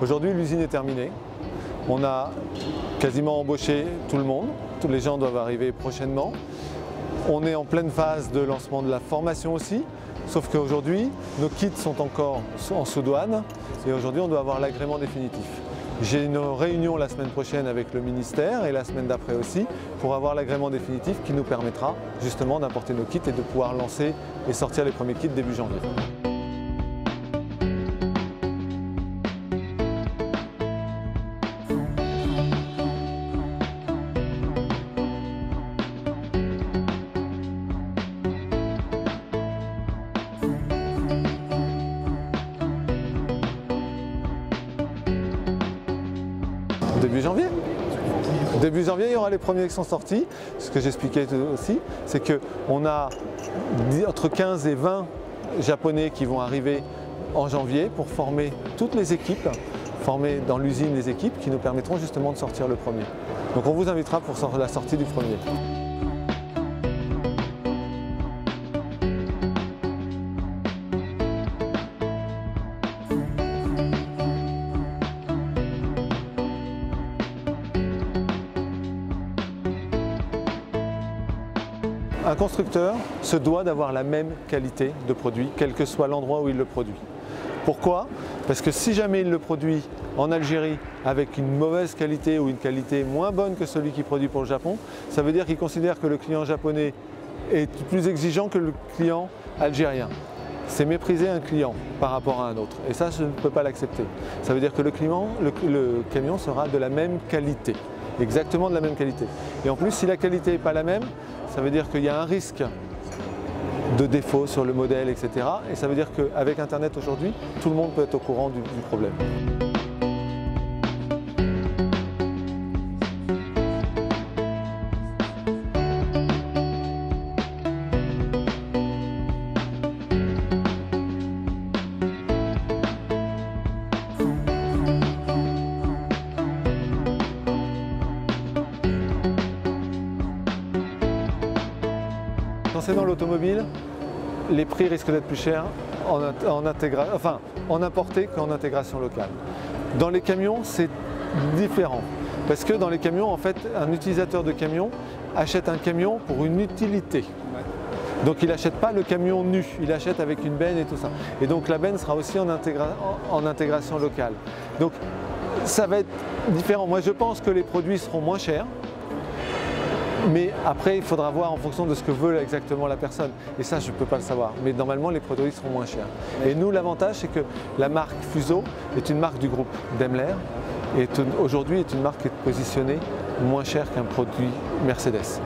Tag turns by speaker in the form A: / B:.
A: Aujourd'hui, l'usine est terminée. On a quasiment embauché tout le monde. Tous les gens doivent arriver prochainement. On est en pleine phase de lancement de la formation aussi. Sauf qu'aujourd'hui, nos kits sont encore en sous-douane et aujourd'hui, on doit avoir l'agrément définitif. J'ai une réunion la semaine prochaine avec le ministère et la semaine d'après aussi pour avoir l'agrément définitif qui nous permettra justement d'importer nos kits et de pouvoir lancer et sortir les premiers kits début janvier. Début janvier. Début janvier, il y aura les premiers qui sont sortis. Ce que j'expliquais aussi, c'est qu'on a entre 15 et 20 Japonais qui vont arriver en janvier pour former toutes les équipes, former dans l'usine les équipes qui nous permettront justement de sortir le premier. Donc on vous invitera pour la sortie du premier. Un constructeur se doit d'avoir la même qualité de produit, quel que soit l'endroit où il le produit. Pourquoi? Parce que si jamais il le produit en Algérie avec une mauvaise qualité ou une qualité moins bonne que celui qui produit pour le Japon, ça veut dire qu'il considère que le client japonais est plus exigeant que le client algérien. C'est mépriser un client par rapport à un autre. Et ça, je ne peux pas l'accepter. Ça veut dire que le camion sera de la même qualité, exactement de la même qualité. Et en plus, si la qualité n'est pas la même, ça veut dire qu'il y a un risque de défaut sur le modèle, etc. Et ça veut dire qu'avec Internet aujourd'hui, tout le monde peut être au courant du problème. Dans l'automobile, les prix risquent d'être plus chers en importé qu'en intégration locale. Dans les camions, c'est différent. Parce que dans les camions, en fait, un utilisateur de camion achète un camion pour une utilité. Donc il n'achète pas le camion nu, il achète avec une benne et tout ça. Et donc la benne sera aussi en intégration locale. Donc ça va être différent. Moi je pense que les produits seront moins chers. Mais après, il faudra voir en fonction de ce que veut exactement la personne. Et ça, je ne peux pas le savoir. Mais normalement, les produits seront moins chers. Et nous, l'avantage, c'est que la marque Fuso est une marque du groupe Daimler. Et aujourd'hui, est une marque qui est positionnée moins chère qu'un produit Mercedes.